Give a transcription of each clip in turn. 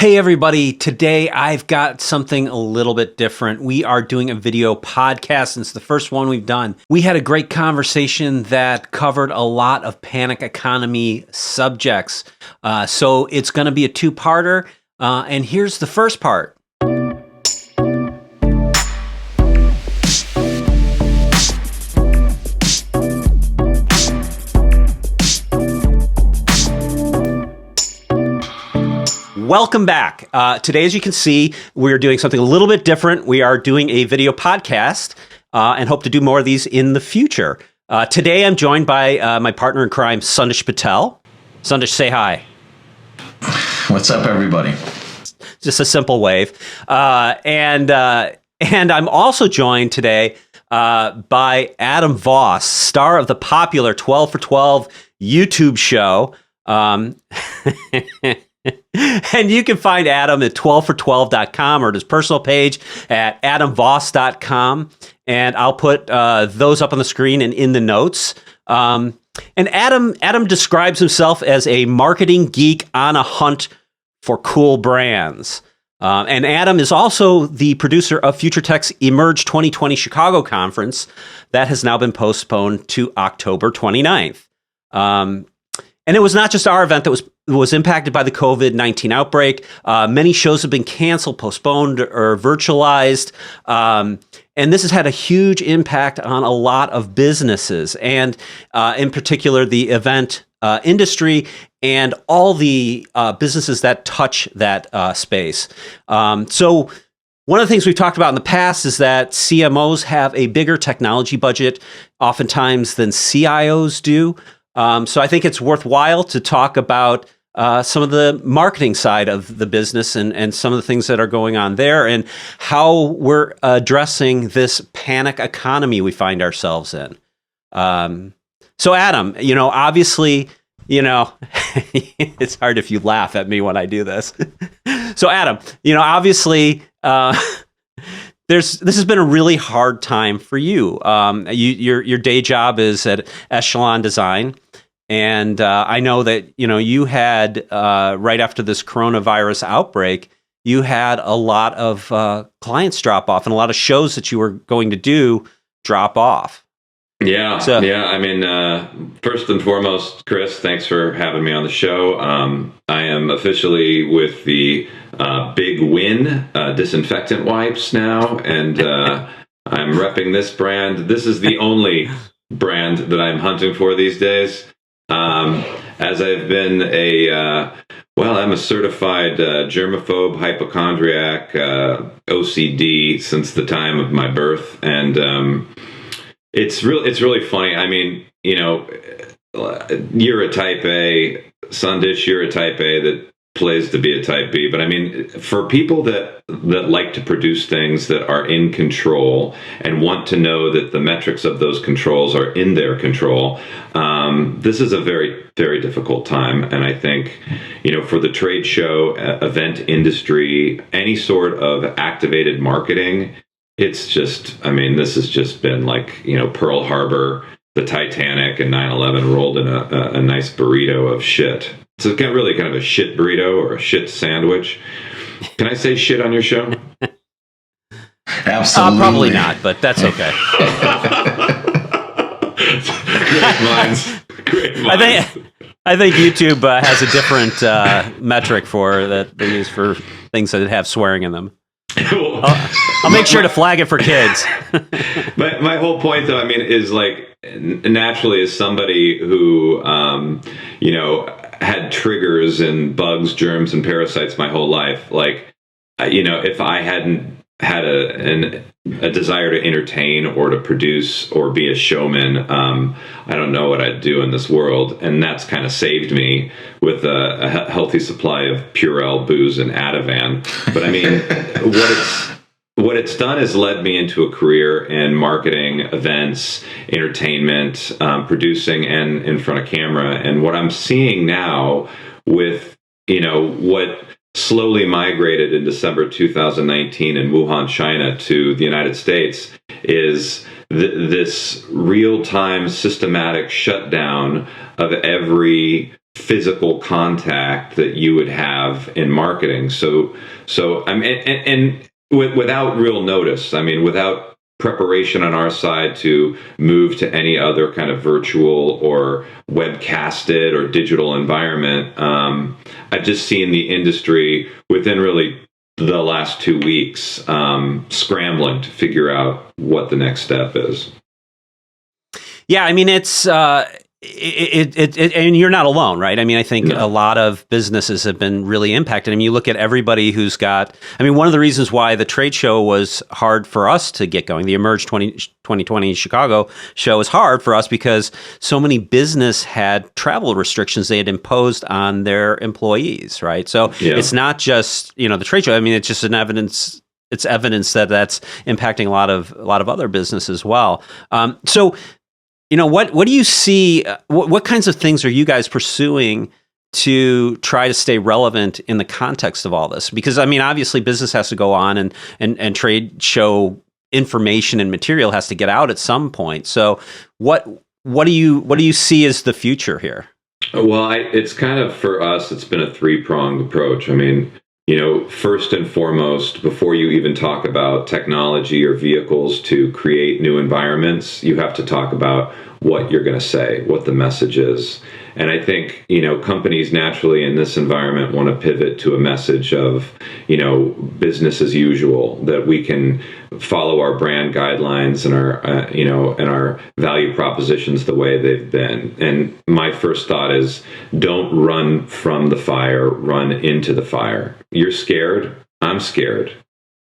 Hey everybody, today I've got something a little bit different. We are doing a video podcast, and it's the first one we've done. We had a great conversation that covered a lot of panic economy subjects. So it's going to be a two-parter, and here's the first part. Welcome back. Today, as you can see, we're doing something a little bit different. We are doing a video podcast and hope to do more of these in the future. Today, I'm joined by my partner in crime, Sandesh Patel. Sandesh, say hi. What's up, everybody? Just a simple wave. And I'm also joined today by Adam Voss, star of the popular 12 for 12 YouTube show. And you can find Adam at 12for12.com or at his personal page at adamvoss.com. And I'll put those up on the screen and in the notes. And Adam describes himself as a marketing geek on a hunt for cool brands. And Adam is also the producer of Future Tech's Emerge 2020 Chicago conference that has now been postponed to October 29th. And it was not just our event that was impacted by the COVID-19 outbreak. Many shows have been canceled, postponed, or virtualized. And this has had a huge impact on a lot of businesses, and in particular, the event industry and all the businesses that touch that space. So one of the things we've talked about in the past is that CMOs have a bigger technology budget oftentimes than CIOs do. So I think it's worthwhile to talk about some of the marketing side of the business and some of the things that are going on there and how we're addressing this panic economy we find ourselves in. So Adam, obviously, it's hard if you laugh at me when I do this. So Adam, obviously, this has been a really hard time for you. Your day job is at Echelon Design, and I know that you had right after this coronavirus outbreak, you had a lot of clients drop off and a lot of shows that you were going to do drop off. Yeah. I mean, first and foremost, Chris, thanks for having me on the show. I am officially with the Big Win disinfectant wipes now, and I'm repping this brand. This is the only brand that I'm hunting for these days. As I've been I'm a certified germaphobe, hypochondriac, OCD since the time of my birth, and it's really funny. I mean, you're a type A, Sandesh, you're a type A that plays to be a type B. But I mean, for people that like to produce things that are in control and want to know that the metrics of those controls are in their control, this is a very, very difficult time. And I think, for the trade show, event industry, any sort of activated marketing, it's just, this has just been like, Pearl Harbor, the Titanic, and 9/11 rolled in a nice burrito of shit. It's really kind of a shit burrito or a shit sandwich. Can I say shit on your show? Absolutely. Probably not, but that's okay. Great minds. I think YouTube has a different metric for that they use for things that have swearing in them. I'll make sure to flag it for kids. My whole point, though, is like, naturally, as somebody who, had triggers and bugs, germs, and parasites my whole life, like, if I hadn't had a desire to entertain or to produce or be a showman, I don't know what I'd do in this world. And that's kind of saved me with a healthy supply of Purell, booze, and Ativan. But what it's done is led me into a career in marketing, events, entertainment, producing, and in front of camera. And what I'm seeing now with, what slowly migrated in December 2019 in Wuhan, China to the United States is this real-time systematic shutdown of every physical contact that you would have in marketing. So I mean, and without real notice, I mean, without preparation on our side to move to any other kind of virtual or webcasted or digital environment, I've just seen the industry within really the last 2 weeks scrambling to figure out what the next step is. Yeah, I mean, it's and you're not alone, right? I mean, I think a lot of businesses have been really impacted. I mean, you look at everybody who's got, I mean, one of the reasons why the trade show was hard for us to get going, the Emerge 2020 Chicago show is hard for us because so many business had travel restrictions they had imposed on their employees, right? So it's not just, the trade show. I mean, it's just it's evidence that that's impacting a lot of other business as well. So, what do you see? What kinds of things are you guys pursuing to try to stay relevant in the context of all this? Because I mean, obviously, business has to go on, and trade show information and material has to get out at some point. So, what do you see as the future here? Well, it's kind of, for us, it's been a three-pronged approach. I mean, first and foremost, before you even talk about technology or vehicles to create new environments, you have to talk about what you're going to say, what the message is. And I think, companies naturally in this environment want to pivot to a message of, business as usual, that we can follow our brand guidelines and our, and our value propositions the way they've been. And my first thought is, don't run from the fire, run into the fire. You're scared, I'm scared.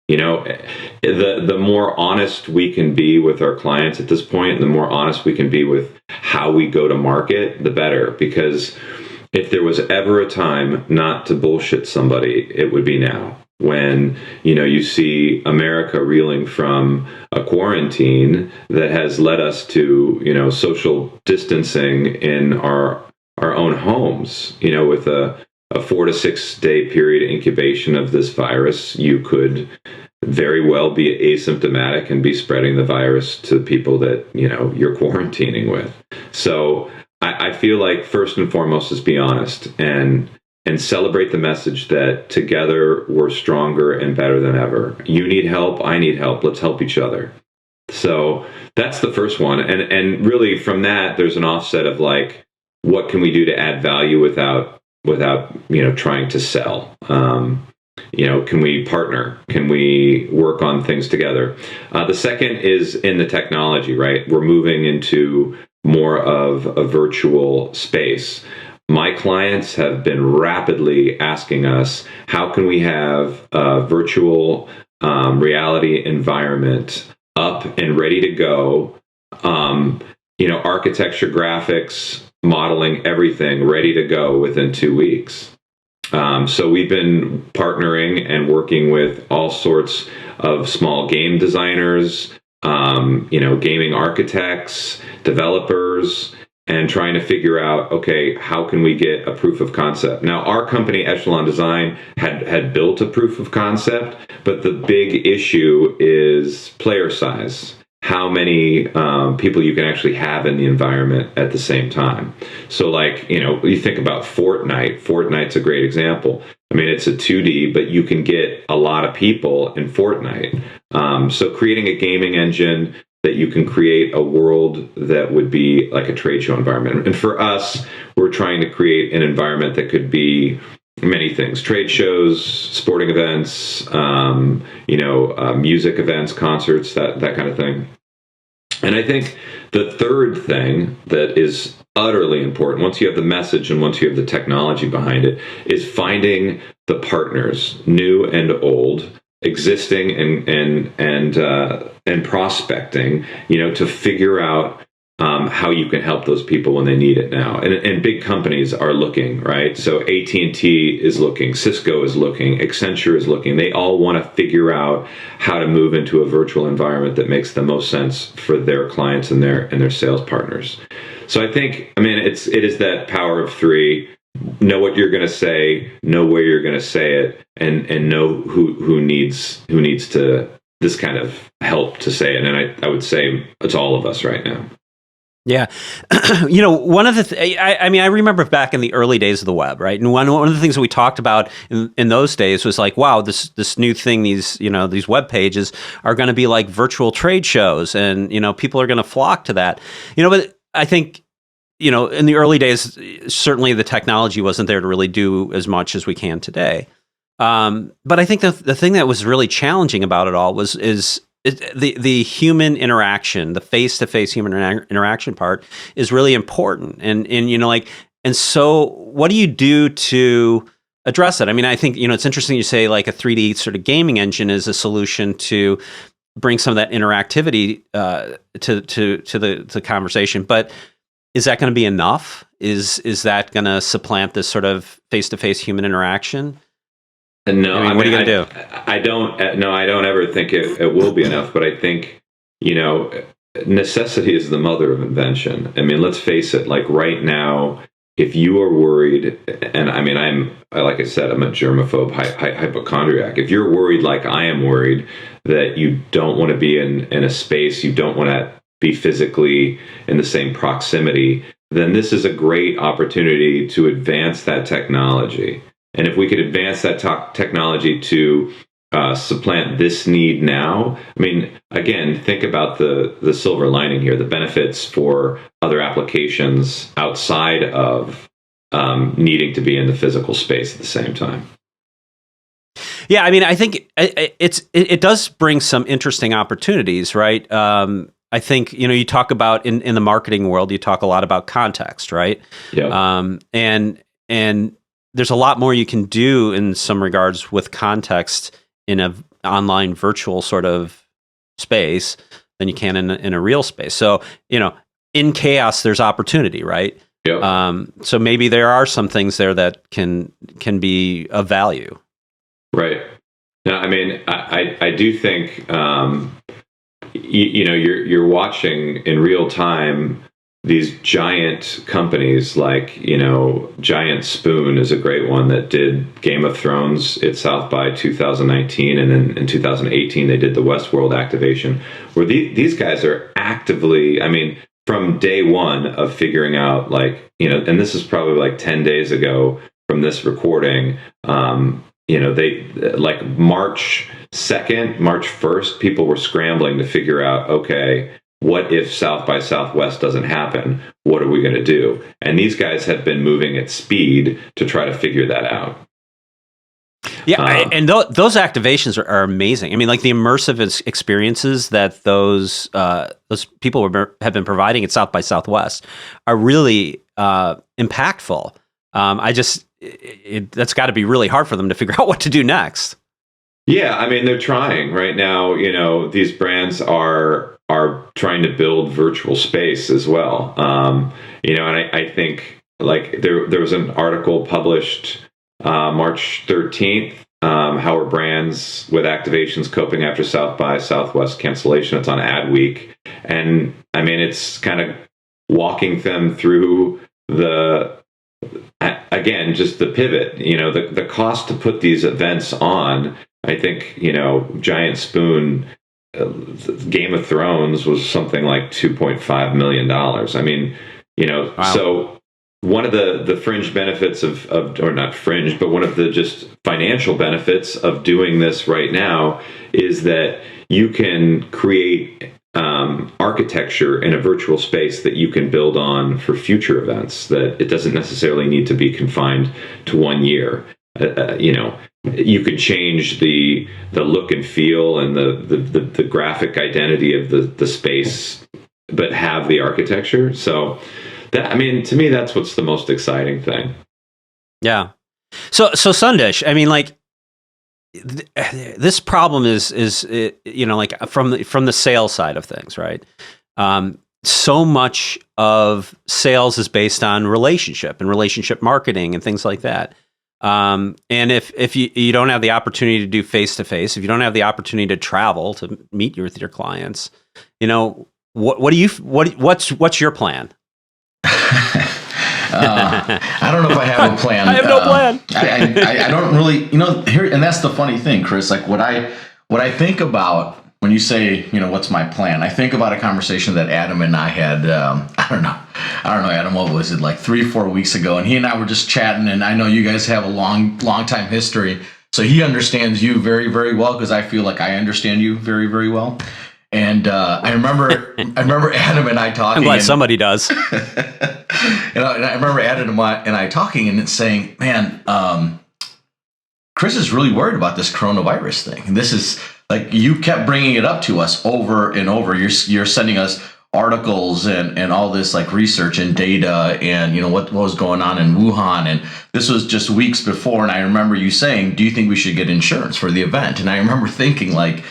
The more honest we can be with our clients at this point, and the more honest we can be with how we go to market, the better. Because if there was ever a time not to bullshit somebody, it would be now. When, you see America reeling from a quarantine that has led us to, social distancing in our own homes, with a 4 to 6 day period incubation of this virus, you could very well be asymptomatic and be spreading the virus to people that, you're quarantining with. So I feel like first and foremost is be honest and celebrate the message that together we're stronger and better than ever. You need help, I need help, let's help each other. So that's the first one. And really from that, there's an offset of like, what can we do to add value without trying to sell? Can we partner? Can we work on things together? The second is in the technology, right? We're moving into more of a virtual space. My clients have been rapidly asking us, how can we have a virtual reality environment up and ready to go? Architecture, graphics, modeling, everything ready to go within 2 weeks. So we've been partnering and working with all sorts of small game designers, gaming architects, developers, and trying to figure out, okay, how can we get a proof of concept? Now, our company, Echelon Design, had built a proof of concept, but the big issue is player size. How many people you can actually have in the environment at the same time. So you think about Fortnite. Fortnite's a great example. I mean, it's a 2D, but you can get a lot of people in Fortnite. So creating a gaming engine that you can create a world that would be like a trade show environment. And for us, we're trying to create an environment that could be many things: trade shows, sporting events, music events, concerts, that kind of thing. And I think the third thing that is utterly important, once you have the message and once you have the technology behind it, is finding the partners, new and old, existing and prospecting, to figure out how you can help those people when they need it now. And big companies are looking, right? So AT&T is looking, Cisco is looking, Accenture is looking. They all want to figure out how to move into a virtual environment that makes the most sense for their clients and their sales partners. So I think, it is that power of three. Know what you're going to say, know where you're going to say it, and know who needs to this kind of help to say it. And I would say it's all of us right now. Yeah. One of the, I mean, I remember back in the early days of the web, right? And one of the things that we talked about in those days was like, wow, this new thing, these web pages are going to be like virtual trade shows, and, people are going to flock to that. But I think, in the early days, certainly the technology wasn't there to really do as much as we can today. But I think the thing that was really challenging about it all is the human interaction, the face-to-face human interaction part is really important. And so what do you do to address it? I mean, I think, it's interesting you say like a 3D sort of gaming engine is a solution to bring some of that interactivity to the conversation. But is that going to be enough? Is that going to supplant this sort of face-to-face human interaction? No, I mean, what are you going to do? I don't ever think it will be enough, but I think, necessity is the mother of invention. I mean, let's face it, like right now, if you are worried, and I mean, like I said, I'm a germaphobe, hypochondriac. If you're worried like I am worried that you don't want to be in a space, you don't want to be physically in the same proximity, then this is a great opportunity to advance that technology. And if we could advance that technology to supplant this need now, I mean, again, think about the silver lining here, the benefits for other applications outside of needing to be in the physical space at the same time. Yeah, I mean, I think it does bring some interesting opportunities, right? I think, you talk about in the marketing world, you talk a lot about context, right? Yeah. And there's a lot more you can do in some regards with context in a online virtual sort of space than you can in a real space. So, in chaos, there's opportunity, right? Yeah. So maybe there are some things there that can be of value. Right. No, I mean, I do think, you're watching in real time these giant companies like, Giant Spoon is a great one that did Game of Thrones at South by 2019. And then in 2018, they did the Westworld activation, where these guys are actively, I mean, from day one of figuring out like, and this is probably like 10 days ago from this recording, they like March 2nd, March 1st, people were scrambling to figure out, okay, what if South by Southwest doesn't happen? What are we going to do? And these guys have been moving at speed to try to figure that out. Yeah, and those activations are amazing. I mean, like the immersive experiences that those people have been providing at South by Southwest are really impactful. That's got to be really hard for them to figure out what to do next. Yeah, I mean, they're trying right now. These brands are trying to build virtual space as well. And I think like there was an article published March 13th. How are brands with activations coping after South by Southwest cancellation? It's on Adweek, and I mean, it's kind of walking them through again, just the pivot. The cost to put these events on. I think, Giant Spoon, Game of Thrones was something like $2.5 million. I mean, wow. So one of the fringe benefits of, or not fringe, but one of the just financial benefits of doing this right now is that you can create architecture in a virtual space that you can build on for future events, that it doesn't necessarily need to be confined to 1 year. You could change the look and feel and the graphic identity of the space, but have the architecture. So that, I mean, to me, that's what's the most exciting thing. Yeah. So Sandesh, I mean, like this problem is like from the sales side of things, right? So much of sales is based on relationship and relationship marketing and things like that. And if you don't have the opportunity to do face-to-face, if you don't have the opportunity to travel to meet with your clients, what's your plan? I don't know if I have a plan. I have no plan. I don't really, here, and that's the funny thing, Chris. Like what I think about when you say, what's my plan, I think about a conversation that Adam and I had, I don't know, Adam, what was it, like 3-4 weeks ago? And he and I were just chatting, and I know you guys have a long time history. So he understands you very, very well, because I feel like I understand you very, very well. And I remember Adam and I talking. I'm glad somebody does. And I remember Adam and I talking and saying, man, Chris is really worried about this coronavirus thing. And this is like, you kept bringing it up to us over and over. You're sending us articles and all this like research and data and what was going on in Wuhan. And this was just weeks before. And I remember you saying, do you think we should get insurance for the event? And I remember thinking, like,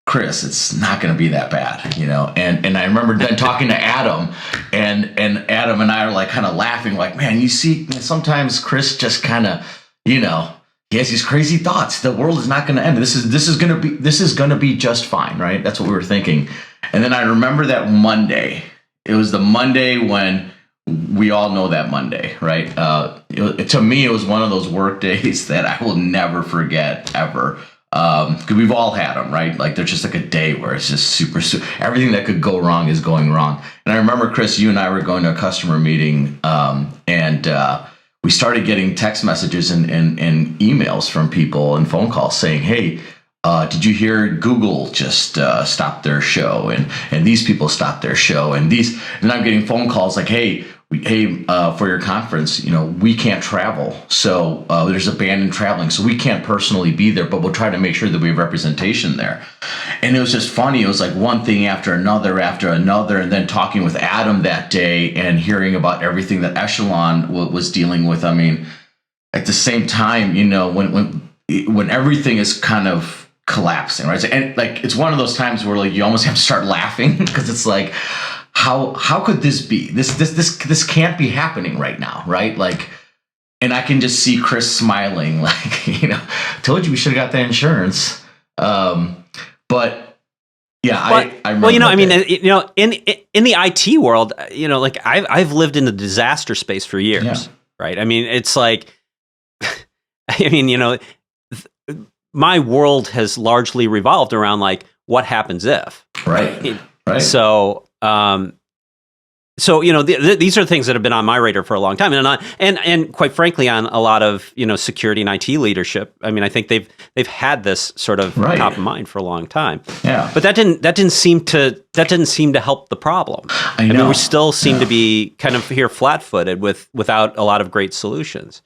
Chris, it's not going to be that bad, and I remember then talking to Adam, and Adam and I are like kind of laughing, like, man, you see, sometimes Chris just kind of, he has these crazy thoughts. The world is not going to end. This is going to be just fine, right? That's what we were thinking. And then I remember that Monday. It was the Monday when we all know that Monday, right? To me, it was one of those work days that I will never forget ever. Because we've all had them, right? Like, there's just like a day where it's just super, everything that could go wrong is going wrong. And I remember, Chris, you and I were going to a customer meeting, and we started getting text messages and emails from people and phone calls saying, hey, did you hear Google just stopped their show, and these people stopped their show, and I'm getting phone calls like, hey, for your conference, we can't travel, so there's a ban in traveling, so we can't personally be there, but we'll try to make sure that we have representation there. And it was just funny. It was like one thing after another, and then talking with Adam that day and hearing about everything that Echelon was dealing with. I mean, at the same time, when everything is kind of collapsing, right? And like, it's one of those times where like you almost have to start laughing, because it's like, how could this be? This can't be happening right now, right? Like, and I can just see Chris smiling, like, told you we should have got that insurance. But yeah, I remember. Well, I mean, in the IT world, like I've lived in the disaster space for years, right? I mean, it's like, I mean, my world has largely revolved around like, what happens if, right? So, these are things that have been on my radar for a long time, and quite frankly, on a lot of security and IT leadership. I mean, I think they've had this sort of top of mind for a long time. Yeah, but that didn't seem to help the problem. I mean, we still seem to be kind of here flat-footed without a lot of great solutions.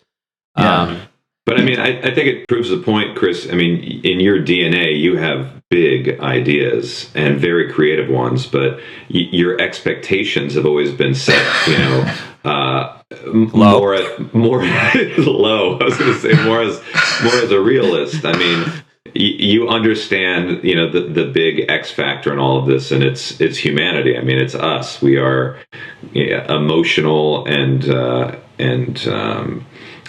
Yeah. But I mean, I think it proves the point, Chris. I mean, in your DNA, you have big ideas and very creative ones, but your expectations have always been set, low. more low. I was going to say more as a realist. I mean, you understand, the big X factor in all of this, and it's humanity. I mean, it's us. We are emotional and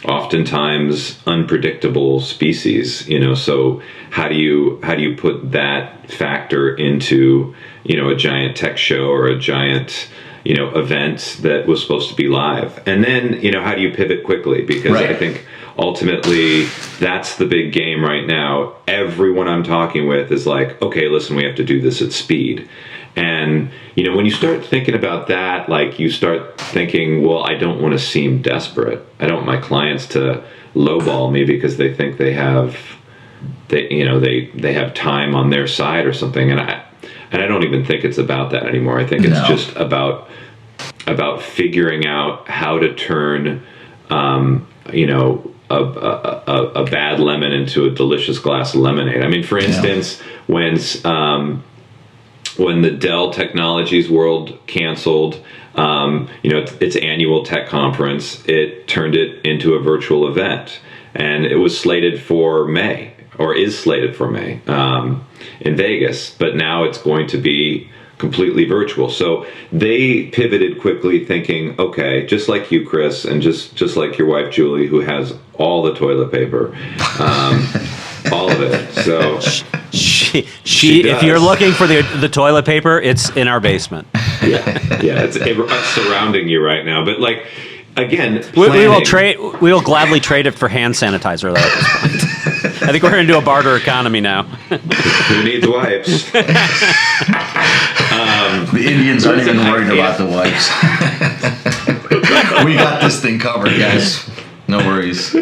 oftentimes unpredictable species, so how do you put that factor into, a giant tech show or a giant, event that was supposed to be live? And then, how do you pivot quickly? Because right. I think ultimately that's the big game right now. Everyone I'm talking with is like, okay, listen, we have to do this at speed. And, when you start thinking about that, like you start thinking, well, I don't want to seem desperate. I don't want my clients to lowball me because they think they have time on their side or something. And I don't even think it's about that anymore. I think it's just about figuring out how to turn, a bad lemon into a delicious glass of lemonade. I mean, for instance, when the Dell Technologies World canceled, its annual tech conference, it turned it into a virtual event, and it was slated for May, or is slated for May, in Vegas, but now it's going to be completely virtual. So they pivoted quickly, thinking, okay, just like you, Chris, and just like your wife, Julie, who has all the toilet paper, all of it. So she if you're looking for the toilet paper, it's in our basement. Yeah, it's surrounding you right now. But like, again, we will gladly trade it for hand sanitizer though, at this point. I think we're into a barter economy now. Who needs wipes? The Indians aren't even worried about the wipes. We got this thing covered, guys. No worries.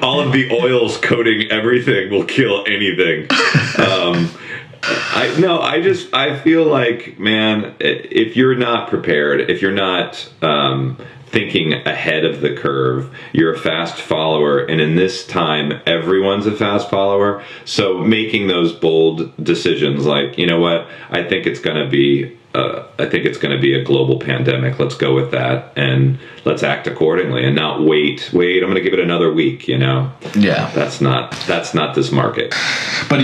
All of the oils coating everything will kill anything. I feel like, man, if you're not prepared, if you're not thinking ahead of the curve, you're a fast follower, and in this time, everyone's a fast follower. So making those bold decisions, like, you know what, I think it's going to be a global pandemic. Let's go with that, and let's act accordingly, and not wait. I'm going to give it another week. Yeah, that's not this market. But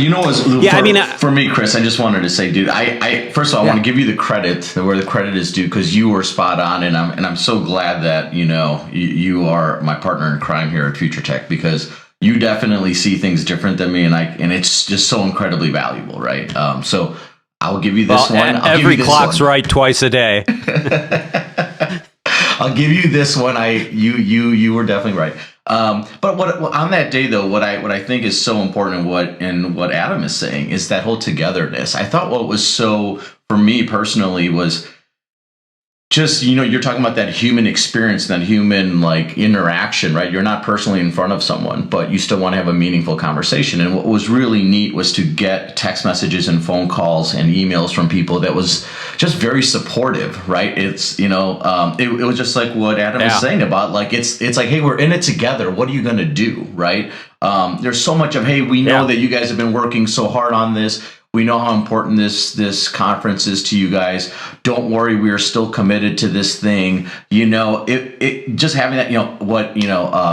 for me, Chris, I just wanted to say, dude, I first of all, I want to give you the credit where the credit is due, because you were spot on, and I'm so glad that you are my partner in crime here at Future Tech, because you definitely see things different than me, and it's just so incredibly valuable, right? So I'll give you this one. Every clock's right twice a day. I'll give you this one. You were definitely right. But what on that day though, what I think is so important, and what Adam is saying, is that whole togetherness. I thought what was so, for me personally, was just, you're talking about that human experience, that human interaction, right? You're not personally in front of someone, but you still want to have a meaningful conversation. And what was really neat was to get text messages and phone calls and emails from people that was just very supportive, right? It's, it was just like what Adam was saying about, it's like, hey, we're in it together. What are you going to do, right? There's so much of, hey, we know that you guys have been working so hard on this. We know how important this conference is to you guys. Don't worry, we are still committed to this thing. It just having that,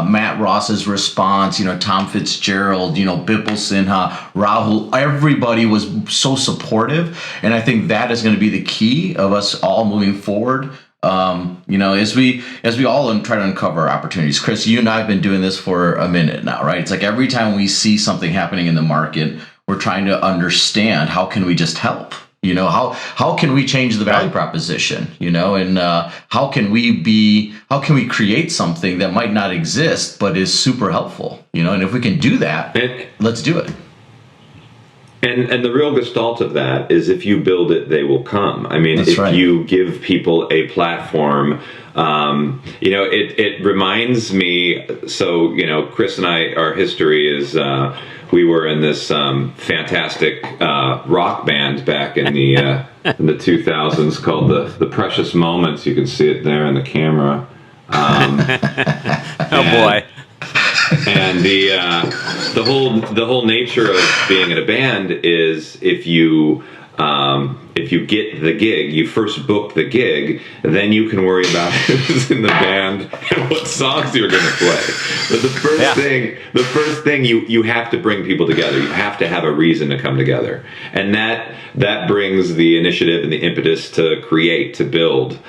Matt Ross's response, Tom Fitzgerald, Bipul Sinha, Rahul, everybody was so supportive. And I think that is going to be the key of us all moving forward. As we all try to uncover opportunities. Chris, you and I have been doing this for a minute now, right? It's like every time we see something happening in the market, we're trying to understand, how can we just help? How can we change the value proposition? And how can we create something that might not exist but is super helpful? And if we can do that, let's do it. And the real gestalt of that is, if you build it, they will come. I mean, you give people a platform, it reminds me. So, Chris and I, our history is, we were in this fantastic rock band back in the 2000s called the Precious Moments. You can see it there in the camera. Boy. And the whole nature of being in a band is, if you get the gig, you first book the gig, then you can worry about who's in the band and what songs you're going to play. But the first thing you have to bring people together. You have to have a reason to come together, and that brings the initiative and the impetus to create, to build,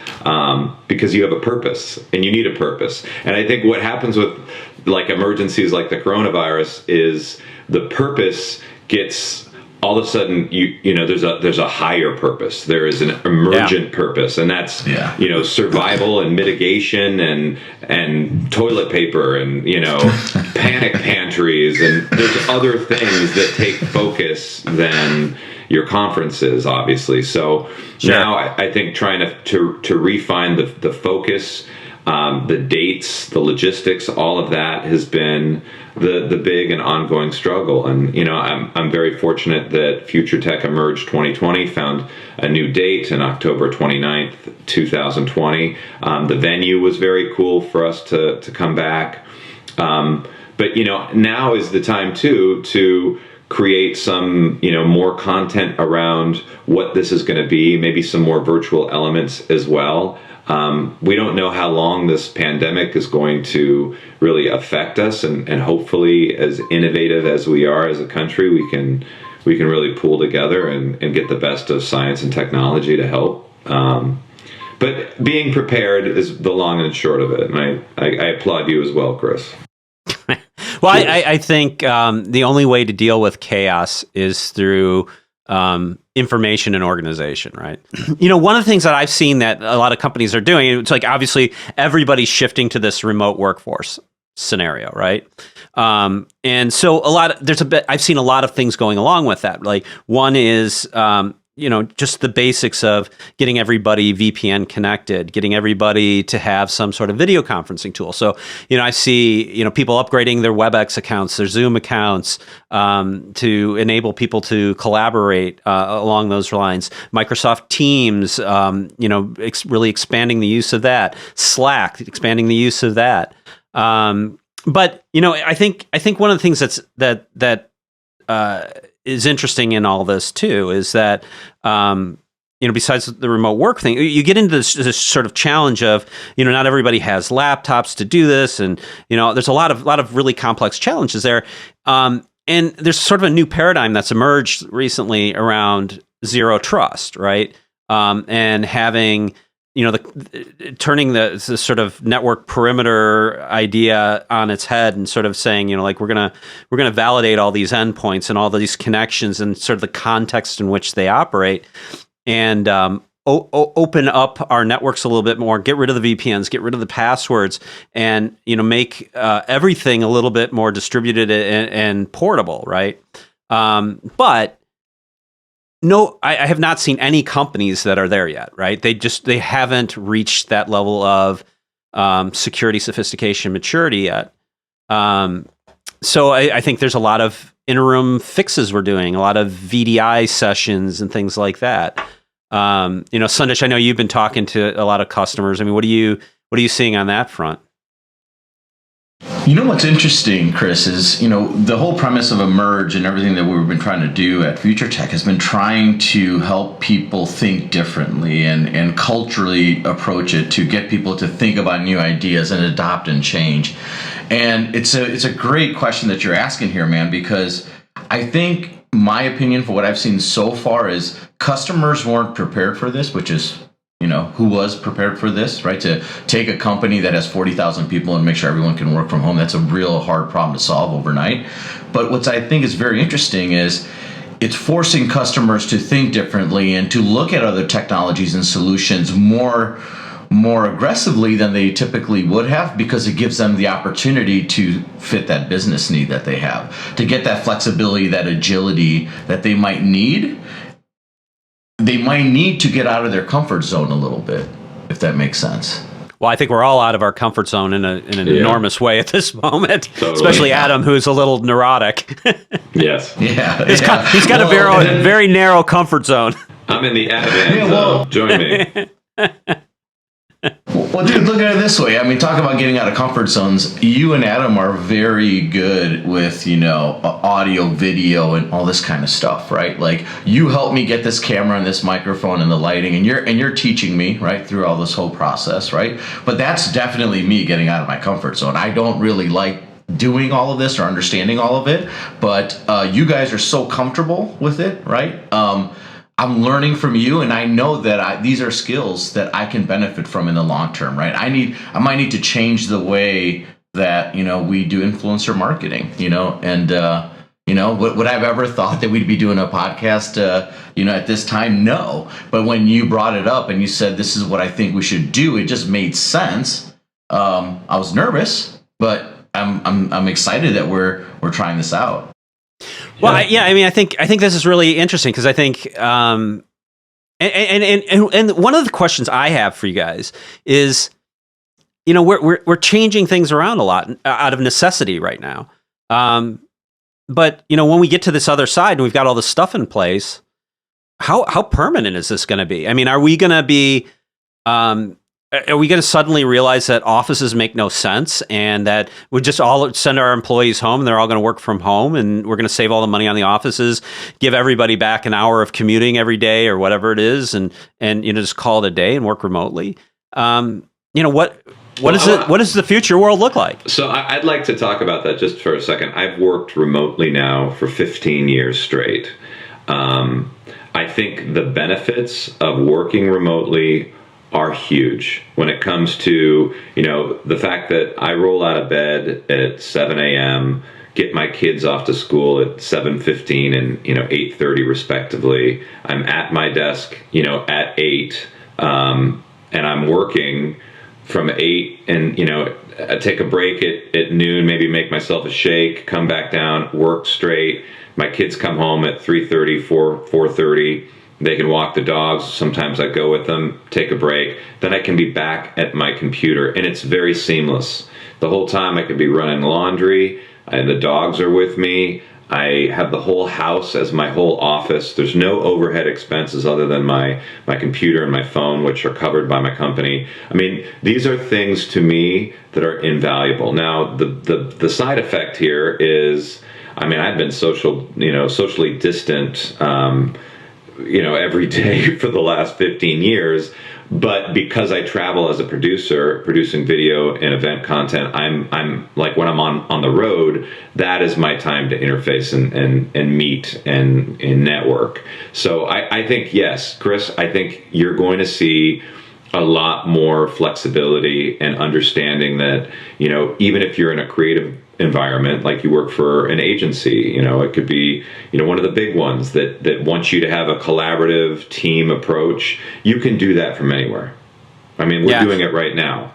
because you have a purpose, and you need a purpose. And I think what happens with emergencies like the coronavirus is the purpose gets, all of a sudden, there's a higher purpose. There is an emergent purpose, and that's survival and mitigation and toilet paper and panic pantries, and there's other things that take focus than your conferences, obviously. So now I think trying to refine the focus, the dates, the logistics, all of that has been the big and ongoing struggle. And I'm very fortunate that Future Tech Emerge 2020 found a new date in October 29th, 2020. The venue was very cool for us to come back. But now is the time to create some more content around what this is going to be, maybe some more virtual elements as well. We don't know how long this pandemic is going to really affect us, and hopefully, as innovative as we are as a country, we can really pull together and get the best of science and technology to help. But being prepared is the long and short of it, and I applaud you as well, Chris. Well, I think the only way to deal with chaos is through information and organization, right? One of the things that I've seen that a lot of companies are doing, it's like, obviously everybody's shifting to this remote workforce. scenario, right? And so I've seen a lot of things going along with that. Like one is, just the basics of getting everybody VPN connected, getting everybody to have some sort of video conferencing tool. So, I see, people upgrading their WebEx accounts, their Zoom accounts, to enable people to collaborate along those lines. Microsoft Teams, really expanding the use of that. Slack, expanding the use of that. But I think one of the things that is interesting in all this too is that besides the remote work thing, you get into this sort of challenge of not everybody has laptops to do this, and there's a lot of really complex challenges there. And there's sort of a new paradigm that's emerged recently around zero trust, right? And having turning the sort of network perimeter idea on its head and sort of saying, we're gonna validate all these endpoints and all these connections and sort of the context in which they operate, and open up our networks a little bit more, get rid of the VPNs, get rid of the passwords, and make everything a little bit more distributed and portable, right? But no, I have not seen any companies that are there yet, right? They haven't reached that level of security, sophistication, maturity yet. So I think there's a lot of interim fixes we're doing, a lot of VDI sessions and things like that. Sandesh, I know you've been talking to a lot of customers. I mean, what are you seeing on that front? What's interesting, Chris, is, the whole premise of Emerge and everything that we've been trying to do at Future Tech has been trying to help people think differently and culturally approach it to get people to think about new ideas and adopt and change. And it's a great question that you're asking here, man, because I think my opinion for what I've seen so far is customers weren't prepared for this, which is who was prepared for this, right? To take a company that has 40,000 people and make sure everyone can work from home. That's a real hard problem to solve overnight. But what I think is very interesting is it's forcing customers to think differently and to look at other technologies and solutions more aggressively than they typically would have, because it gives them the opportunity to fit that business need that they have, to get that flexibility, that agility that they might need. They might need to get out of their comfort zone a little bit, if that makes sense. Well, I think we're all out of our comfort zone in an enormous way at this moment, totally. Especially Adam, who's a little neurotic. Yes. Yeah. He's got a very narrow comfort zone. I'm in the Adam zone. Join me. Well, dude, look at it this way. I mean, talk about getting out of comfort zones. You and Adam are very good with, audio, video, and all this kind of stuff, right? Like, you helped me get this camera and this microphone and the lighting, and you're teaching me, right, through all this whole process, right? But that's definitely me getting out of my comfort zone. I don't really like doing all of this or understanding all of it, but you guys are so comfortable with it, right? I'm learning from you, and I know that these are skills that I can benefit from in the long term, right? I might need to change the way that we do influencer marketing, and would I've ever thought that we'd be doing a podcast, at this time? No. But when you brought it up and you said this is what I think we should do, it just made sense. I was nervous, but I'm excited that we're trying this out. Well, I think this is really interesting because I think, and one of the questions I have for you guys is, we're changing things around a lot out of necessity right now. But when we get to this other side and we've got all this stuff in place, how permanent is this going to be? I mean, are we going to suddenly realize that offices make no sense and that we just all send our employees home and they're all going to work from home and we're going to save all the money on the offices, give everybody back an hour of commuting every day or whatever it is, and just call it a day and work remotely? What does the future world look like? So I'd like to talk about that just for a second. I've worked remotely now for 15 years straight. I think the benefits of working remotely are huge when it comes to, the fact that I roll out of bed at 7 a.m., get my kids off to school at 7:15 and, 8:30 respectively. I'm at my desk, at 8, and I'm working from 8 and, take a break at noon, maybe make myself a shake, come back down, work straight. My kids come home at 3:30, 4:30. They can walk the dogs. Sometimes I go with them, take a break. Then I can be back at my computer, and it's very seamless. The whole time I could be running laundry, and the dogs are with me. I have the whole house as my whole office. There's no overhead expenses other than my computer and my phone, which are covered by my company. I mean, these are things to me that are invaluable. Now, the side effect here is, I mean, I've been socially distant, every day for the last 15 years. But because I travel as a producer, producing video and event content, I'm like, when I'm on the road, that is my time to interface and meet and network. So I think, yes, Chris, I think you're going to see a lot more flexibility and understanding that, even if you're in a creative environment, like you work for an agency, it could be, one of the big ones that wants you to have a collaborative team approach. You can do that from anywhere. I mean, we're doing it right now.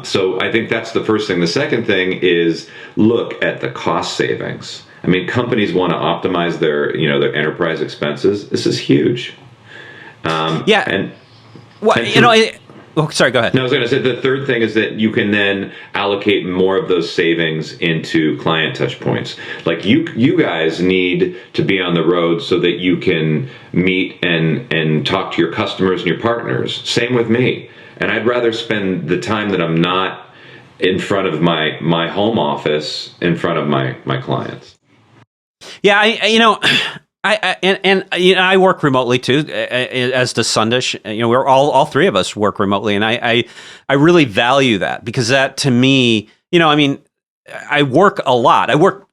So I think that's the first thing. The second thing is look at the cost savings. I mean, companies want to optimize their enterprise expenses. This is huge. Sorry, go ahead. No, I was going to say the third thing is that you can then allocate more of those savings into client touch points. Like you guys need to be on the road so that you can meet and talk to your customers and your partners. Same with me. And I'd rather spend the time that I'm not in front of my home office in front of my clients. Yeah, I work remotely too, as does Sandesh. We're all three of us work remotely, and I really value that, because that, to me, I work a lot. I work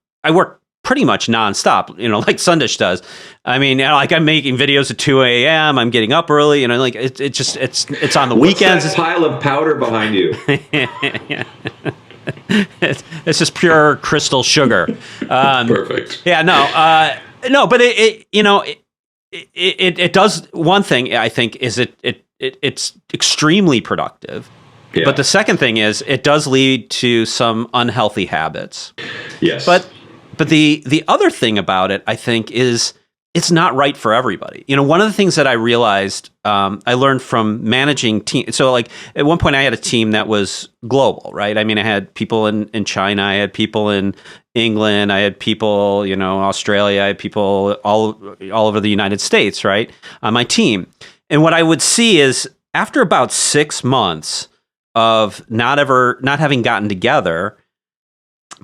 pretty much nonstop, like Sandesh does. I mean, like, I'm making videos at 2 a.m. I'm getting up early, like it's on the weekends. What's that pile of powder behind you? It's just pure crystal sugar. Perfect. Yeah, no, but it does one thing. I think is it's extremely productive. Yeah. But the second thing is it does lead to some unhealthy habits. Yes. But the other thing about it, I think, is it's not right for everybody. One of the things that I realized, I learned from managing teams. So, like, at one point I had a team that was global, right? I mean, I had people in China, I had people in England, I had people, Australia, I had people all over the United States, right, on my team. And what I would see is, after about 6 months of not having gotten together,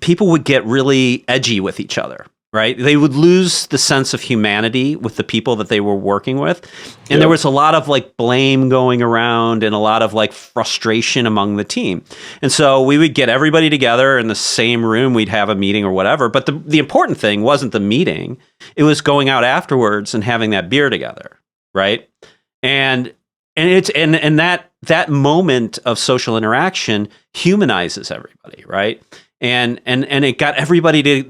people would get really edgy with each other. Right? They would lose the sense of humanity with the people that they were working with. And there was a lot of, like, blame going around and a lot of, like, frustration among the team. And so we would get everybody together in the same room. We'd have a meeting or whatever. But the important thing wasn't the meeting. It was going out afterwards and having that beer together. Right? And that moment of social interaction humanizes everybody. Right? And it got everybody to,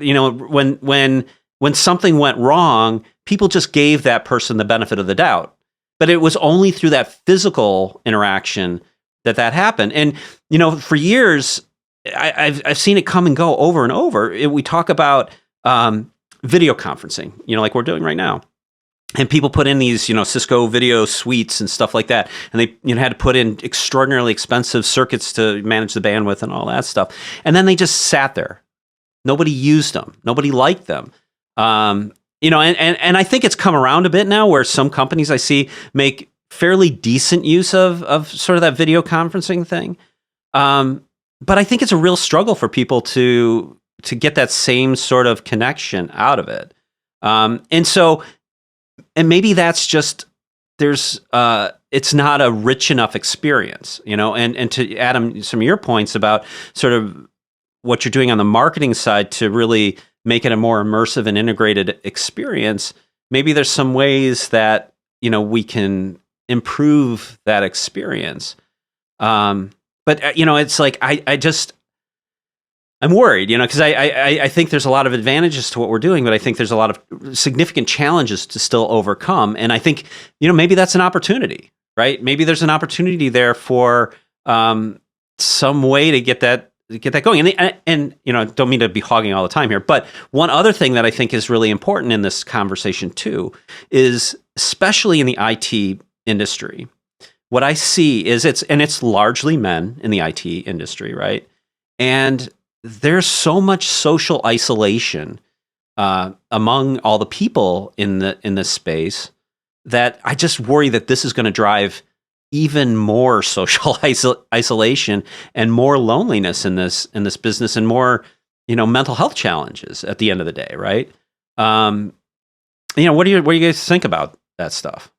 when something went wrong, people just gave that person the benefit of the doubt. But it was only through that physical interaction that happened. And, for years, I've seen it come and go over and over. We talk about video conferencing, like we're doing right now. And people put in these, Cisco video suites and stuff like that. And they had to put in extraordinarily expensive circuits to manage the bandwidth and all that stuff. And then they just sat there. Nobody used them. Nobody liked them. And I think it's come around a bit now, where some companies I see make fairly decent use of sort of that video conferencing thing. But I think it's a real struggle for people to get that same sort of connection out of it. And maybe that's just, it's not a rich enough experience, and to Adam, some of your points about sort of what you're doing on the marketing side to really make it a more immersive and integrated experience. Maybe there's some ways that, we can improve that experience. But it's like, I'm worried, because I think there's a lot of advantages to what we're doing, but I think there's a lot of significant challenges to still overcome. And I think, maybe that's an opportunity, right? Maybe there's an opportunity there for some way to get that going. And don't mean to be hogging all the time here, but one other thing that I think is really important in this conversation too is, especially in the IT industry, what I see is it's largely men in the IT industry, right? And there's so much social isolation among all the people in this space that I just worry that this is going to drive even more social isolation and more loneliness in this business, and more mental health challenges at the end of the day, right? What do you guys think about that stuff?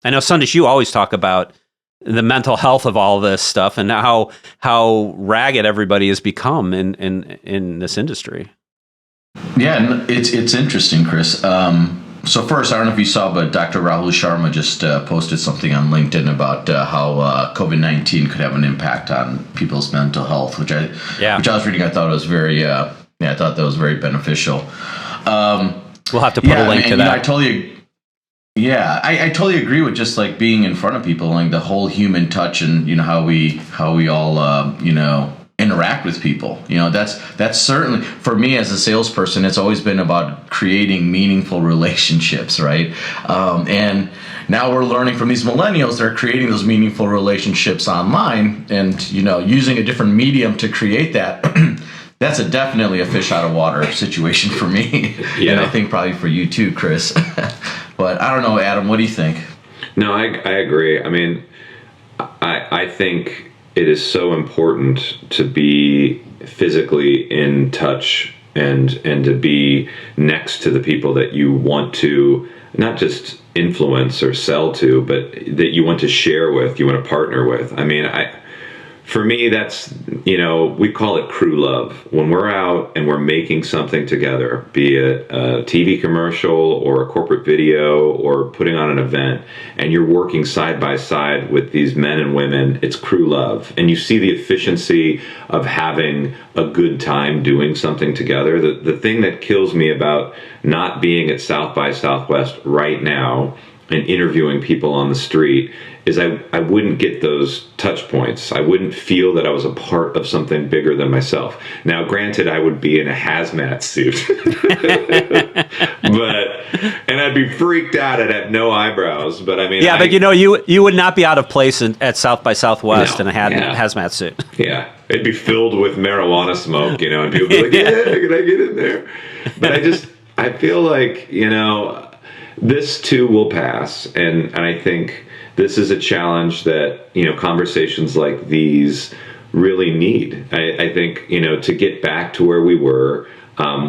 I know, Sandesh, you always talk about the mental health of all this stuff and how ragged everybody has become in this industry. Yeah, and it's interesting, Chris. So first, I don't know if you saw, but Dr. Rahul Sharma just posted something on LinkedIn about how COVID-19 could have an impact on people's mental health, which I was reading. I thought it was very, I thought that was very beneficial. We'll have to put a link to that. I totally agree with just like being in front of people, like the whole human touch, and how we all interact with people. That's certainly, for me as a salesperson, it's always been about creating meaningful relationships, right? And now we're learning from these millennials, they're creating those meaningful relationships online, and using a different medium to create that. That's definitely a fish out of water situation for me. Yeah. And I think probably for you too, Chris. But I don't know, Adam, what do you think? No, I agree. I mean, I think it is so important to be physically in touch and to be next to the people that you want to not just influence or sell to, but that you want to share with, you want to partner with. I mean, for me, that's, we call it crew love. When we're out and we're making something together, be it a TV commercial or a corporate video or putting on an event, and you're working side by side with these men and women, it's crew love. And you see the efficiency of having a good time doing something together. The thing that kills me about not being at South by Southwest right now and interviewing people on the street is I wouldn't get those touch points. I wouldn't feel that I was a part of something bigger than myself. Now, granted, I would be in a hazmat suit, and I'd be freaked out. I'd have no eyebrows, but I mean, but you would not be out of place at South by Southwest in a hazmat suit. Yeah, it'd be filled with marijuana smoke, and people would be like, "Yeah, can I get in there?" But I feel like this too will pass, and I think this is a challenge that conversations like these really need. I think to get back to where we were,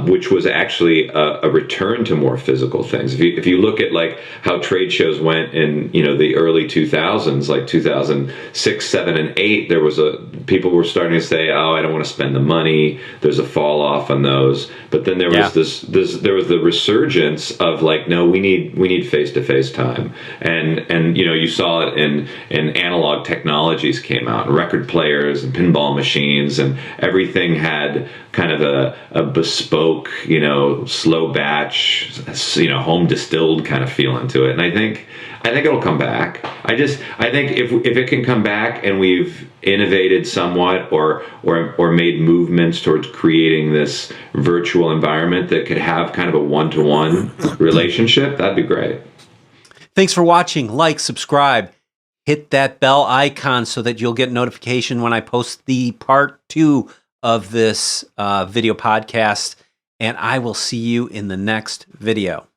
which was actually a return to more physical things. If you look at like how trade shows went in the early 2000s, like 2006, 7, and 8, there was people were starting to say, oh, I don't want to spend the money. There's a fall off on those. But then there was there was the resurgence of like, no, we need face-to-face time. And you saw it in analog technologies came out, record players and pinball machines, and everything had kind of a bespoke, slow batch, home distilled kind of feeling to it. And I think it'll come back. I think if it can come back and we've innovated somewhat or made movements towards creating this virtual environment that could have kind of a one-to-one relationship, that'd be great. Thanks for watching. Like, subscribe, hit that bell icon so that you'll get notification when I post the part 2 of this video podcast, and I will see you in the next video.